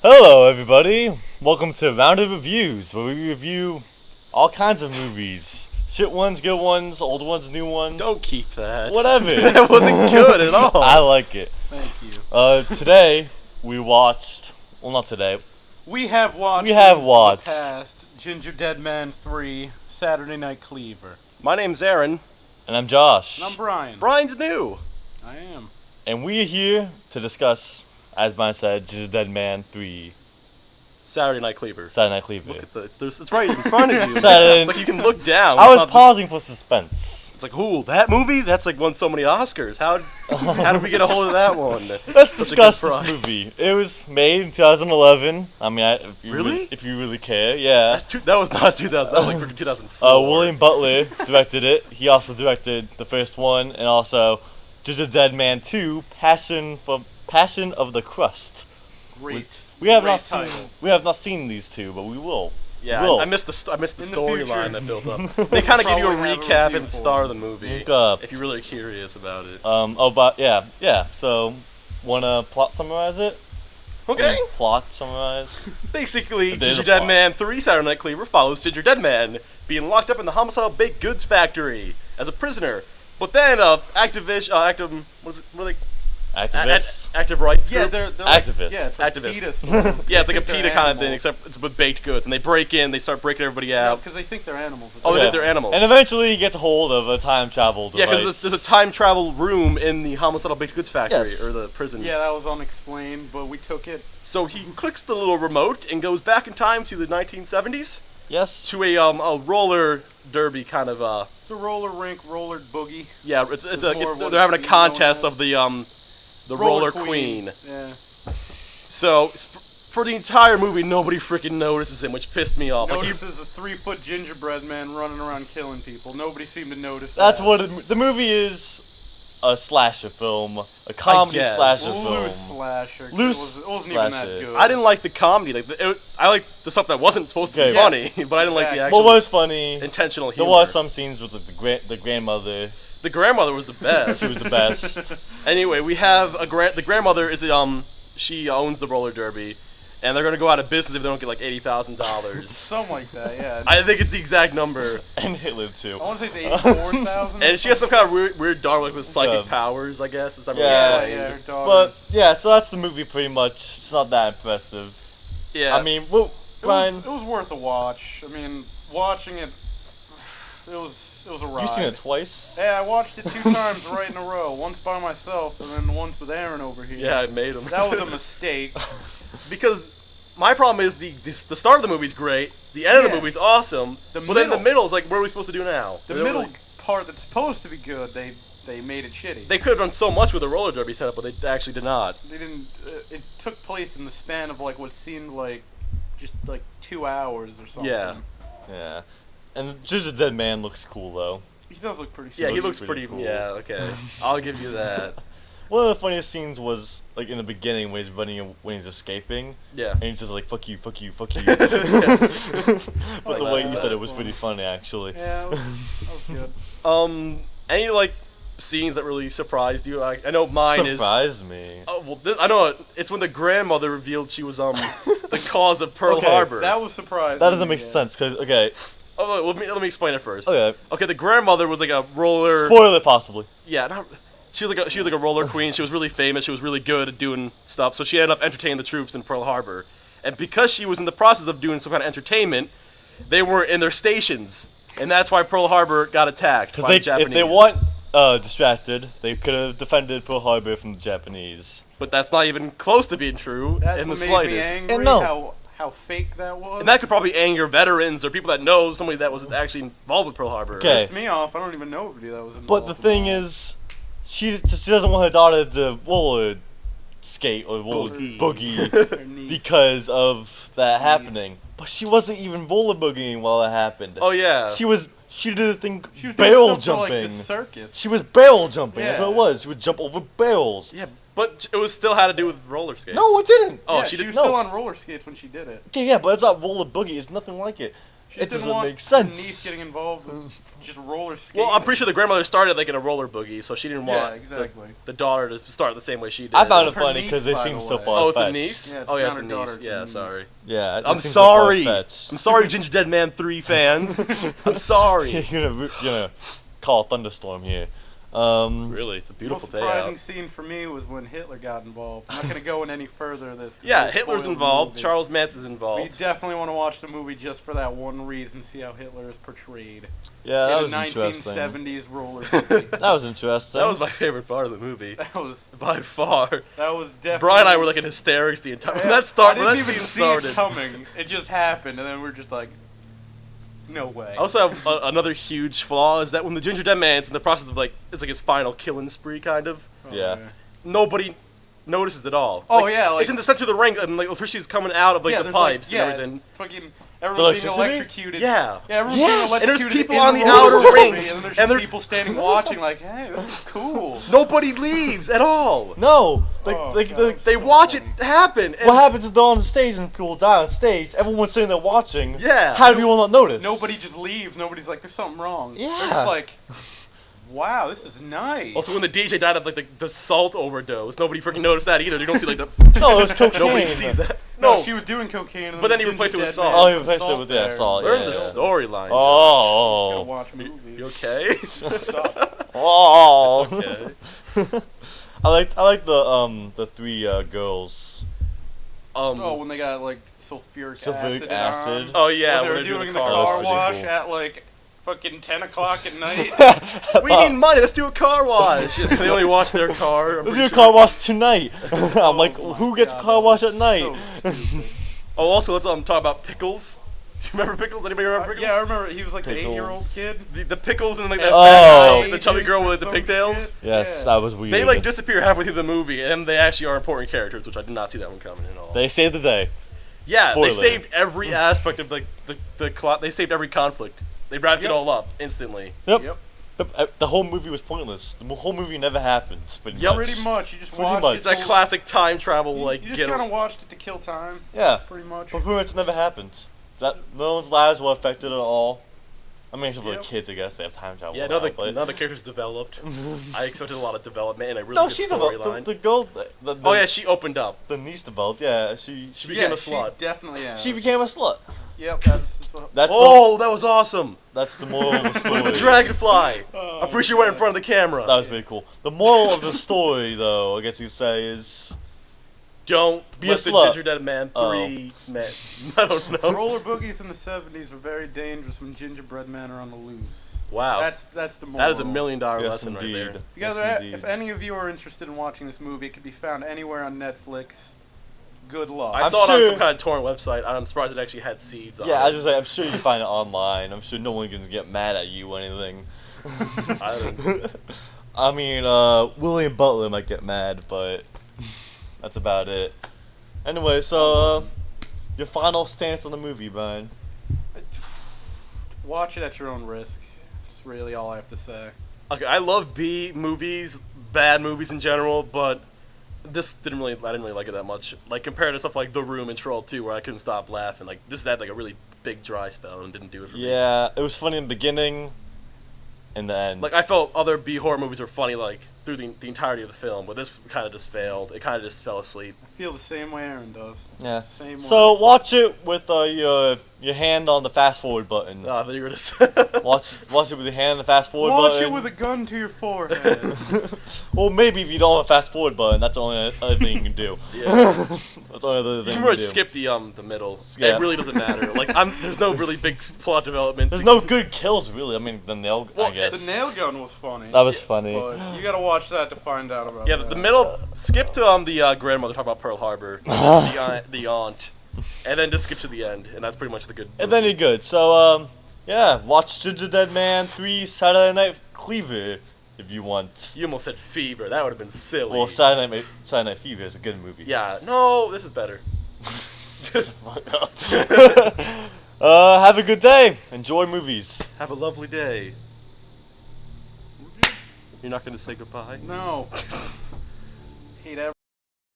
Hello, everybody. Welcome to Round of Reviews, where we review all kinds of movies. Shit ones, good ones, old ones, new ones. Don't keep that. Whatever. That wasn't good at all. I like it. Thank you. Today, we watched... Well, not today. We have watched. Past Gingerdead Man 3, Saturday Night Cleaver. My name's Aaron. And I'm Josh. And I'm Brian. Brian's new. I am. And we're here to discuss, as Brian said, Gingerdead Man 3, Saturday Night Cleaver. Saturday Night Cleaver. Look at it's right in front of you. Saturday- It's like you can look down. I was pausing for suspense. It's like, ooh, that movie? That's like won so many Oscars. How did we get a hold of that one? Let's Such a discuss good this prize. movie. It was made in 2011. I mean, Really? if you really care, yeah. That was not 2000. That was like freaking 2004. William Butler directed it. He also directed the first one, and also Gingerdead Man 2, Passion of the Crust. Great. We have Great not seen. title. We have not seen these two, but we will. Yeah, Will. I missed the In the storyline future. that built up. They kind of give you a Probably have a recap review and the for star it. of the movie. Look up. If you're really curious about it. But yeah. So, wanna plot summarize it? Okay. Plot summarize. Basically, There's a Gingerdead plot. Man 3 Saturday Night Cleaver follows Gingerdead Man being locked up in the homicidal baked goods factory as a prisoner. But then, Activist. active rights Yeah, group. they're Activists. Yeah, it's like Activists. PETA sort of. Yeah, it's like a They think PETA they're kind of thing, animals. except it's with baked goods. And they break in, they start breaking everybody Yeah, out. because they think they're animals. Oh, Yeah. they're animals. And eventually, he gets a hold of a time travel device. Yeah, because there's a time travel room in the homicidal baked goods factory, Yes. or the prison. Yeah, that was unexplained, but we took it. So he clicks the little remote and goes back in time to the 1970s Yes. to a roller derby kind of It's a roller rink, roller boogie. yeah. It's more what They're having a it's known contest as. of the roller queen. Yeah. So for the entire movie, nobody freaking notices him, which pissed me off. Like Notices a 3-foot gingerbread man running around killing people. Nobody seemed to notice That's that. what the movie is. A slasher film, a comedy guess. slasher Loose film. slasher. Loose It wasn't even that slasher. good. I didn't like the comedy. I liked the stuff that wasn't supposed to be Okay. funny, but I didn't like the Exactly. actual What was funny? intentional There humor. was some scenes with the grandmother. The grandmother was the best. She was the best. Anyway, we have the grandmother is she owns the roller derby, and they're gonna go out of business if they don't get like $80,000. Something like that, yeah. I think it's the exact number. And Hitler too. I want to say it's 84,000. And she has some kind of weird dog like with psychic Yeah. powers, I guess. It's not Yeah. really Yeah, explained. her dog. But yeah, so that's the movie pretty much. It's not that impressive. Yeah. I mean, well, Brian, it was worth a watch. I mean, watching it, it was a ride. you've seen it twice. Yeah, I watched it 2 times right in a row. Once by myself, and then once with Aaron over here. Yeah, I made them. That was a mistake. Because my problem is the start of the movie's great, the end of the Yeah. movie's awesome, but then the middle is like, what are we supposed to do now? The They don't middle really- part that's supposed to be good, they made it shitty. They could have done so much with the roller derby setup, but they actually did not. They didn't. It took place in the span of like what seemed like just like 2 hours or something. Yeah. Yeah. And Gingerdead Man looks cool though. He does look pretty. Yeah, he looks looks pretty pretty. cool. Yeah, okay, I'll give you that. One of the funniest scenes was like in the beginning when he's running, when he's escaping, Yeah. and he's just like "fuck you, fuck you, fuck you." But the way he said it was That's pretty funny, actually. Yeah, that was good. Any like scenes that really surprised you? I know mine is. Surprised me. Oh well, I know it's when the grandmother revealed she was the cause of Pearl Okay, Harbor. That was surprising. That doesn't make yeah. sense, cause okay, Oh, let me explain it first. okay, Okay, the grandmother was like a roller. spoil it possibly. Yeah, she was like a roller queen. She was really famous. She was really good at doing stuff. So she ended up entertaining the troops in Pearl Harbor. And because she was in the process of doing some kind of entertainment, they weren't in their stations, and that's why Pearl Harbor got attacked Because by the Japanese. if they weren't distracted, they could have defended Pearl Harbor from the Japanese. But that's not even close to being true That's in the what made slightest. me angry. And no. How fake that was. And that could probably anger veterans or people that know somebody that was actually involved with Pearl Harbor. Okay. pissed me off. I don't even know anybody that was involved. But the thing is, she doesn't want her daughter to roller skate or roller boogie Her niece. because of that Niece. happening. But she wasn't even roller boogieing while that happened. Oh yeah. She did a thing She was doing barrel stuff for, like, jumping. the circus. She was barrel jumping. That's Yeah. what it was. She would jump over barrels. Yeah, but it was still had to do with roller skates. No, it didn't. Oh, yeah, she she did. was no. still on roller skates when she did it. Okay, yeah, but it's not roller boogie. It's nothing like it. She It didn't doesn't want make her niece sense. getting involved with just roller skating. Well, I'm pretty sure the grandmother started like in a roller boogie, so she didn't Yeah, want exactly. the daughter to start the same way she did. I found was it her funny niece, because they by seem the so way. far. Oh, it's a niece? Yeah, it's oh, yeah, not it's her the niece. daughter, it's Yeah, a niece. sorry. Yeah, it I'm seems so sorry. far-fetched. I'm sorry, Gingerdead Man 3 fans. I'm sorry. You're gonna call a thunderstorm here. Really, it's a The beautiful most day surprising out. scene for me was when Hitler got involved. I'm not going to go in any further of this. 'cause Yeah, we'll Hitler's spoil the involved. movie. Charles Manson's We involved. definitely want to watch the movie just for that one reason, see how Hitler is portrayed. Yeah, that in was a interesting. 1970s roller movie. That was interesting. That was my favorite part of the movie, That was by far. definitely. Brian and I were like in hysterics the entire. When that I didn't when that even scene see started. it coming. It just happened, and then we're just like, no way. I also have another huge flaw is that when the Gingerdead Man's in the process of like it's like his final killing spree kind of, Yeah. nobody notices at all. Oh, Like, yeah, like- it's in the center of the ring and like she's coming out of like the there's pipes like, and everything. Fucking everyone being electricity? electrocuted. Yeah. Yeah, everyone Yes! being And electrocuted. there's people in on the roller outer ring, movie, and then there's and just they're- people standing watching like, hey, this is cool. Nobody leaves at all. No, Oh, like God. They So watch funny. it happen. And what happens is they're on the stage and people die on stage. Everyone's sitting there watching. Yeah. How do people not notice? Nobody just leaves. Nobody's like, there's something wrong. They're Yeah. just like, wow, this is nice. Also, when the DJ died of like the salt overdose, nobody freaking noticed that either. You don't see like the. No, it was cocaine. Nobody sees that. no, No, she was doing cocaine. And But then he the replaced it with Gingerdead salt. Man Oh, he put replaced it salt with there. salt. learn Yeah, the yeah. storyline. Gotta Oh. watch movies. You okay? Stop. Oh. Okay. I like the three girls. Oh, when they got like sulfuric Sulfuric acid. acid. Oh yeah, When they were when they're doing the car car wash. wash Cool. at like fucking 10 o'clock at night. We need money. Let's do a car wash. They only wash their car. I'm Let's pretty do a sure. car wash tonight. I'm like, Oh my who gets God, car that wash was at night? so stupid. Oh, also let's talk about pickles. Do you remember pickles? Anybody remember pickles? Yeah, I remember he was like the Pickles. 8-year-old kid. The pickles and like that Oh. fat guy, the chubby girl with like, the Some pigtails. shit. Yes, Yeah. that was weird. They like disappear halfway through the movie, and they actually are important characters, which I did not see that one coming at all. They saved the day. Yeah, Spoiler. they saved every aspect of like they saved every conflict. They wrapped Yep. it all up instantly. Yep. Yep. The whole movie was pointless. The whole movie never happened. Pretty Yep. much. Pretty much. You just Pretty watched much. it. It's that till- classic time travel You, like you just get kind of watched it to kill time. Yeah. Pretty much. But pretty much never happened. That no one's lives were affected at all. I mean, except for Yep. the kids, I guess they have time travel. yeah, now, none but- of the characters developed. I expected a lot of development and a really No, good she developed. storyline. The girl. Oh yeah, she opened up. The niece developed. Yeah, she became a She slut. definitely has. she became a slut. Yep, that's what. That's Oh, that was awesome! that's the moral of the story. Look at the dragonfly. Oh, I'm pretty sure it went in front of the camera. That was pretty cool. The moral of the story, though, I guess you'd say, is Don't Be a let the slut. Gingerdead Man Oh. 3 men. I don't know. Roller boogies in the 70s were very dangerous when gingerbread men are on the loose. Wow, That's the moral. that is $1 million yes, lesson indeed. right there. If, you guys Yes, are, indeed. if any of you are interested in watching this movie, it can be found anywhere on Netflix. Good luck. I I'm saw it on sure- some kind of torrent website. I'm surprised it actually had seeds on Yeah, I it. was just like, I'm sure you can find it online. I'm sure no one can get mad at you or anything. I don't- I mean, William Butler might get mad, but that's about it. Anyway, so your final stance on the movie, Brian. Watch it at your own risk. That's really all I have to say. Okay, I love B movies, bad movies in general, but this I didn't really like it that much. Like compared to stuff like The Room and Troll 2, where I couldn't stop laughing. Like this had like a really big dry spell and didn't do it for me. Yeah, it was funny in the beginning, in the end. Like I felt other B horror movies were funny like through the entirety of the film, but this kind of just failed. It kind of just fell asleep. I feel the same way Aaron does. Yeah. Same So way. watch it with your hand on the fast forward button. I thought you were gonna say. Watch it with your hand on the fast forward Watch button. it with a gun to your forehead. Well, maybe if you don't have a fast forward button, that's the only other thing you can do. Yeah. That's the only other You thing can you really can do. skip the middle. Yeah. It really doesn't matter. Like there's no really big plot development. There's no good kills, really. I mean, the nail, Well, I guess. the nail gun was funny. That was funny. But you gotta watch that to find out about Yeah, that. the middle. Skip to the grandmother talk about Pearl Harbor, the aunt, and then just skip to the end, and that's pretty much the good. And then you're good. So, yeah, watch Gingerdead Man 3 Saturday Night Fever if you want. You almost said Fever. That would have been silly. Well, Saturday Night Fever is a good movie. Yeah. No, this is better. Fuck up. Have a good day. Enjoy movies. Have a lovely day. You're not gonna say goodbye. No. Hate everything.